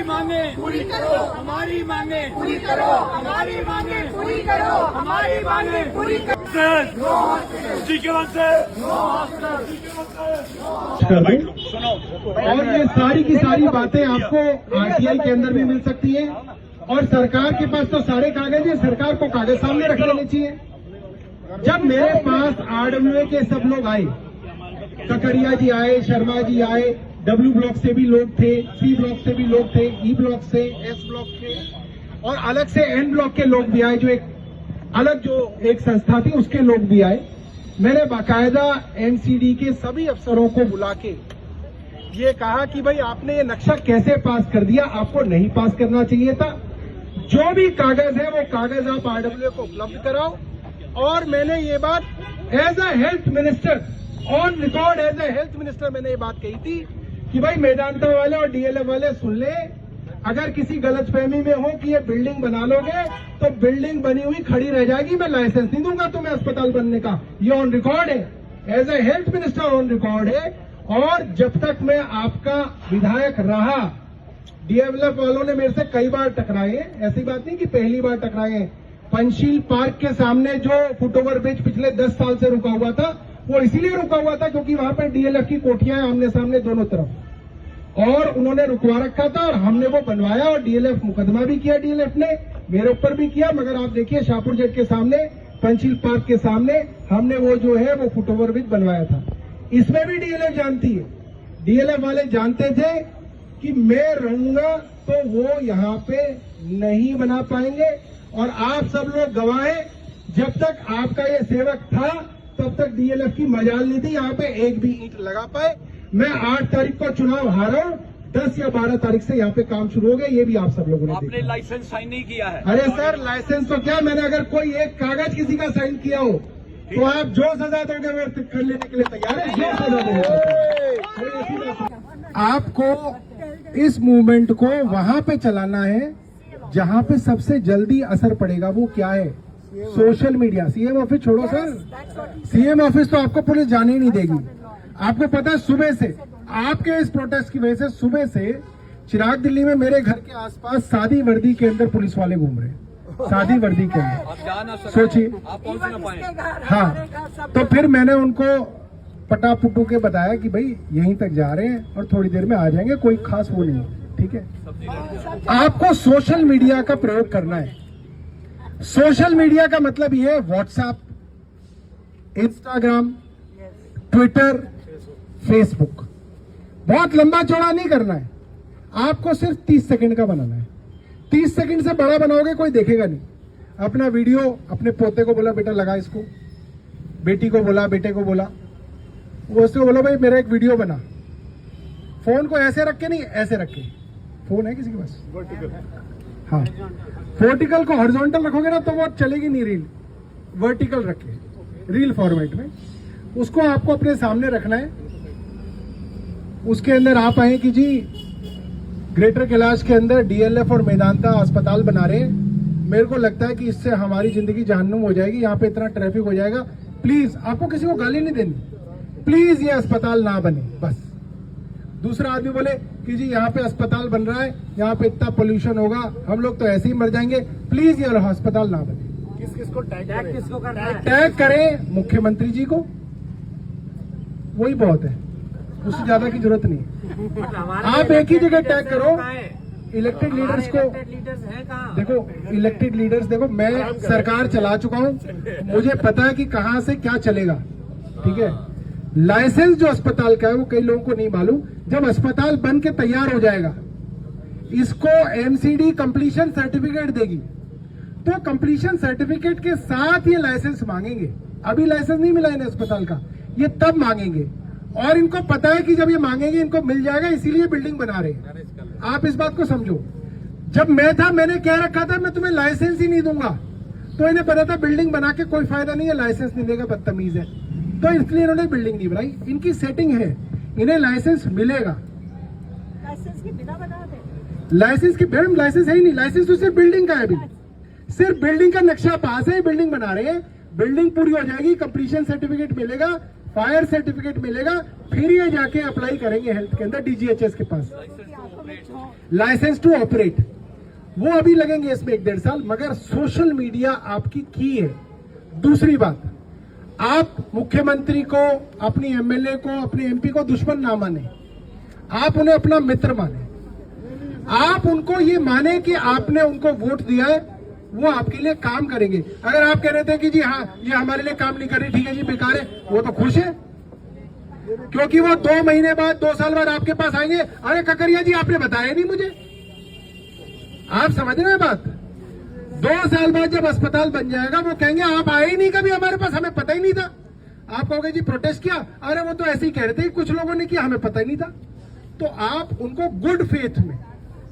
मांगे पूरी करो, हमारी मांगे पूरी करो, हमारी मांगे पूरी करो, हमारी मांगे पूरी करो। और ये सारी की सारी बातें आपको आरटीआई के अंदर भी मिल सकती है। और सरकार के पास तो सारे कागज है, सरकार को कागज सामने रख लेने चाहिए। जब मेरे पास आरडब्ल्यूए के सब लोग आए, ककड़िया जी आए, शर्मा जी आए, डब्ल्यू ब्लॉक से भी लोग थे, सी ब्लॉक से भी लोग थे, ई ब्लॉक से, एस ब्लॉक से, और अलग से एन ब्लॉक के लोग भी आए, जो एक अलग जो एक संस्था थी उसके लोग भी आए। मैंने बाकायदा एमसीडी के सभी अफसरों को बुला के ये कहा कि भाई आपने ये नक्शा कैसे पास कर दिया, आपको नहीं पास करना चाहिए था। जो भी कागज है वो कागज आप आरडब्ल्यूए को उपलब्ध कराओ। और मैंने ये बात as a health minister on record, as a health minister मैंने ये बात कही थी कि भाई मेदांता वाले और डीएलएफ वाले सुन ले, अगर किसी गलतफहमी में हो कि ये बिल्डिंग बना लोगे तो बिल्डिंग बनी हुई खड़ी रह जाएगी, मैं लाइसेंस नहीं दूंगा तुम्हें अस्पताल बनने का। ये ऑन रिकॉर्ड है, as a health minister on record है। और जब तक मैं आपका विधायक रहा, डीएलएफ वालों ने मेरे से कई बार टकराए, ऐसी बात नहीं कि पहली बार टकराए। पंचशील पार्क के सामने जो फुटओवर ब्रिज पिछले 10 साल से रुका हुआ था, वो इसीलिए रुका हुआ था क्योंकि वहां पर डीएलएफ की कोठियां हैं आमने सामने दोनों तरफ, और उन्होंने रुकवा रखा था और हमने वो बनवाया। और डीएलएफ मुकदमा भी किया, डीएलएफ ने मेरे ऊपर भी किया। मगर आप देखिए शाहपुर जेट के सामने, पंचशील पार्क के सामने हमने वो जो है वो फुटओवर ब्रिज बनवाया था। इसमें भी डीएलएफ जानती है, डीएलएफ वाले जानते थे कि मैं रहूंगा तो वो यहाँ पे नहीं बना पाएंगे। और आप सब लोग गवाह हैं, जब तक आपका ये सेवक था तब तक डीएलएफ की मजाल नहीं थी यहाँ पे एक भी ईंट लगा पाए। मैं 8 तारीख को चुनाव हारा हूं, 10 या 12 तारीख से यहाँ पे काम शुरू हो गया। ये भी आप सब लोगों ने आपने लाइसेंस साइन नहीं किया है। अरे सर लाइसेंस तो क्या, मैंने अगर कोई एक कागज किसी का साइन किया हो तो आप जो सजा दोगे वो कर लेने के लिए तैयार है, जो सजा दोगे। आपको इस मूवमेंट को वहां पे चलाना है जहां पे सबसे जल्दी असर पड़ेगा। वो क्या है? Social media. सीएम ऑफिस छोड़ो सर, सीएम ऑफिस तो आपको पुलिस जाने ही नहीं देगी। आपको पता है सुबह से आपके इस प्रोटेस्ट की वजह से सुबह से चिराग दिल्ली में मेरे घर के आसपास सादी वर्दी के अंदर पुलिस वाले घूम रहे हैं, सादी वर्दी के अंदर। सोचिए, हाँ। तो फिर मैंने उनको पटापुटू के बताया कि भाई यहीं तक जा रहे हैं और थोड़ी देर में आ जाएंगे, कोई खास वो नहीं है, ठीक है। आपको सोशल मीडिया का प्रयोग करना है। सोशल मीडिया का मतलब ये है व्हाट्सएप, इंस्टाग्राम, ट्विटर, फेसबुक। बहुत लंबा चौड़ा नहीं करना है, आपको सिर्फ 30 सेकंड का बनाना है। 30 सेकंड से बड़ा बनाओगे कोई देखेगा नहीं। अपना वीडियो अपने पोते को बोला बेटा लगा इसको, बेटी को बोला, बेटे को बोला, वो उसको बोला भाई मेरा एक वीडियो बना। फोन को ऐसे रख के नहीं, ऐसे रख के। फोन है किसी के पास? वर्टिकल। हाँ, वर्टिकल को हॉरिजॉन्टल रखोगे ना तो वो चलेगी नहीं रील। वर्टिकल रखे रील फॉर्मेट में, उसको आपको अपने सामने रखना है। उसके अंदर आप आए कि जी ग्रेटर कैलाश के अंदर डीएलएफ और मेदांता अस्पताल बना रहे हैं, मेरे को लगता है कि इससे हमारी जिंदगी जहन्नुम हो जाएगी, यहाँ पे इतना ट्रैफिक हो जाएगा, प्लीज। आपको किसी को गाली नहीं देनी, प्लीज ये अस्पताल ना बने, बस। दूसरा आदमी बोले कि जी यहाँ पे अस्पताल बन रहा है, यहाँ पे इतना पोल्यूशन होगा, हम लोग तो ऐसे ही मर जाएंगे, प्लीज ये अस्पताल ना बने। किसको टैग किसको करना है? टैग करें मुख्यमंत्री जी को, वही बहुत है, उससे ज्यादा की जरूरत नहीं है। आप एक ही जगह टैग करो इलेक्टेड लीडर्स को। देखो इलेक्टेड लीडर्स, देखो मैं सरकार चला चुका हूँ, मुझे पता है कि कहाँ से क्या चलेगा, ठीक है। लाइसेंस जो अस्पताल का है वो कई लोगों को नहीं मालूम। जब अस्पताल बन के तैयार हो जाएगा, इसको एमसीडी कंप्लीशन सर्टिफिकेट देगी, तो कंप्लीशन सर्टिफिकेट के साथ ये लाइसेंस मांगेंगे। अभी लाइसेंस नहीं मिला इन्हें अस्पताल का, ये तब मांगेंगे। और इनको पता है कि जब ये मांगेंगे इनको मिल जाएगा, इसीलिए बिल्डिंग बना रहे हैं। आप इस बात को समझो। जब मैं था मैंने क्या रखा था, मैं तुम्हें लाइसेंस ही नहीं दूंगा, तो इन्हें पता था बिल्डिंग बना के कोई फायदा नहीं है, लाइसेंस नहीं देगा, बदतमीज है, तो इसलिए इन्होंने बिल्डिंग नहीं बनाई। इनकी सेटिंग है, इन्हें लाइसेंस मिलेगा। लाइसेंस के बिना बना दे, लाइसेंस की मैडम लाइसेंस है ही नहीं, लाइसेंस तो सिर्फ बिल्डिंग का है। अभी सिर्फ बिल्डिंग का नक्शा पास है, बिल्डिंग बना रहे हैं, बिल्डिंग पूरी हो जाएगी, कंप्लीशन सर्टिफिकेट मिलेगा, फायर सर्टिफिकेट मिलेगा, फिर ये जाके अप्लाई करेंगे हेल्थ के अंदर डीजीएचएस के पास, लाइसेंस टू ऑपरेट। वो अभी लगेंगे इसमें 1-1.5 साल, मगर सोशल मीडिया आपकी की है। दूसरी बात, आप मुख्यमंत्री को, अपनी एमएलए को, अपने एमपी को दुश्मन ना माने, आप उन्हें अपना मित्र माने। आप उनको ये माने कि आपने उनको वोट दिया है, वो आपके लिए काम करेंगे। अगर आप कह रहे थे कि जी हाँ ये हमारे लिए काम नहीं कर रही, ठीक है जी बेकार है, वो तो खुश है क्योंकि वो 2 महीने बाद, 2 साल बाद आपके पास आएंगे, अरे ककरिया जी आपने बताया नहीं मुझे। आप समझ रहे हैं बात? 2 साल बाद जब अस्पताल बन जाएगा, वो कहेंगे आप आए ही नहीं कभी हमारे पास, हमें पता ही नहीं था। आप कहोगे जी प्रोटेस्ट किया, अरे वो तो ऐसे ही कह रहे थे, कुछ लोगों ने किया, हमें पता ही नहीं था। तो आप उनको गुड फेथ में,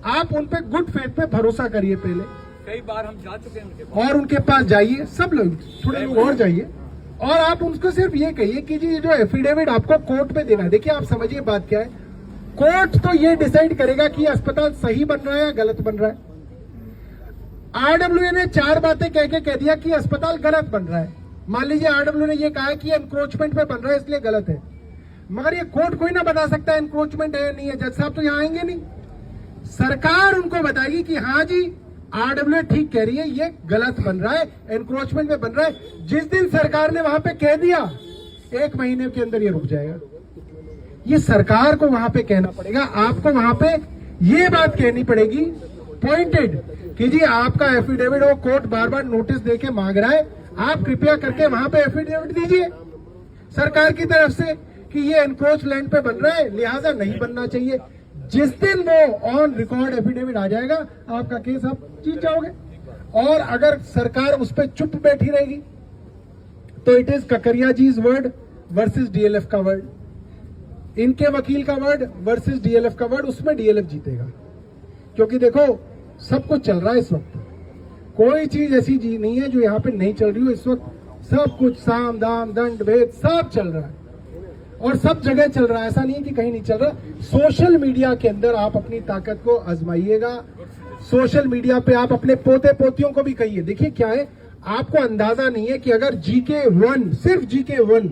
आप उन पे गुड फेथ में भरोसा करिए। पहले कई बार हम जा चुके हैं उनके पास। और उनके पास जाइए, सब लोग, थोड़े लोग और जाइए, और आप उनको सिर्फ ये कहिए कि जी जो एफिडेविट आपको कोर्ट में देना है। देखिए आप समझिए बात क्या है, कोर्ट तो ये डिसाइड करेगा कि अस्पताल सही बन रहा है या गलत बन रहा है। आरडब्ल्यूए ने 4 बातें कह दिया कि अस्पताल गलत बन रहा है। मान लीजिए आरडब्ल्यू ने ये कहा कि एनक्रोचमेंट में बन रहा है इसलिए गलत है, मगर ये कोर्ट कोई ना बता सकता है एनक्रोचमेंट है या नहीं है। जज साहब तो यहाँ आएंगे नहीं, सरकार उनको बताएगी कि हाँ जी आरडब्ल्यू ठीक कह रही है, ये गलत बन रहा है, एनक्रोचमेंट में बन रहा है। जिस दिन सरकार ने वहां पे कह दिया, 1 महीने के अंदर ये रुक जाएगा। ये सरकार को वहां पे कहना पड़ेगा, आपको वहां पे ये बात कहनी पड़ेगी पॉइंटेड कि जी आपका एफिडेविट वो कोर्ट बार बार नोटिस देके मांग रहा है, आप कृपया करके वहां पे एफिडेविट दीजिए सरकार की तरफ से कि ये एनक्रोच लैंड पे बन रहा है, लिहाजा नहीं बनना चाहिए। जिस दिन वो ऑन रिकॉर्ड एफिडेविट आ जाएगा, आपका केस आप जीत जाओगे। और अगर सरकार उस पर चुप बैठी रहेगी तो इट इज ककरिया जीज वर्ड वर्सेस डीएलएफ का वर्ड, इनके वकील का वर्ड वर्सेस डीएलएफ का वर्ड, उसमें डीएलएफ जीतेगा। क्योंकि देखो सब कुछ चल रहा है इस वक्त, कोई चीज ऐसी जी नहीं है जो यहाँ पे नहीं चल रही हो। इस वक्त सब कुछ साम दाम दंड भेद सब चल रहा है और सब जगह चल रहा है, ऐसा नहीं है कि कहीं नहीं चल रहा। सोशल मीडिया के अंदर आप अपनी ताकत को आजमाइएगा। सोशल मीडिया पे आप अपने पोते पोतियों को भी कहिए। देखिए क्या है, आपको अंदाजा नहीं है कि अगर GK1, सिर्फ GK1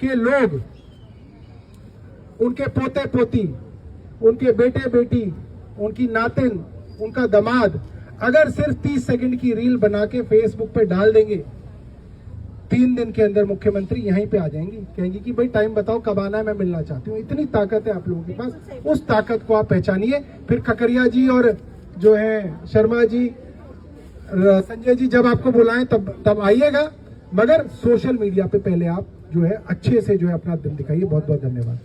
के लोग, उनके पोते पोती, उनके बेटे बेटी, उनकी नातिन, उनका दामाद, अगर सिर्फ 30 सेकंड की रील बना के फेसबुक पे डाल देंगे, 3 दिन के अंदर मुख्यमंत्री यहीं पे आ जाएंगी, कहेंगी कि भाई टाइम बताओ कब आना है, मैं मिलना चाहती हूँ। इतनी ताकत है आप लोगों के पास, उस ताकत को आप पहचानिए। फिर ककरिया जी और जो है शर्मा जी, संजय जी जब आपको बुलाएं तब आइएगा, मगर सोशल मीडिया पे पहले आप जो है अच्छे से जो है अपना दिल दिखाइए। बहुत बहुत धन्यवाद।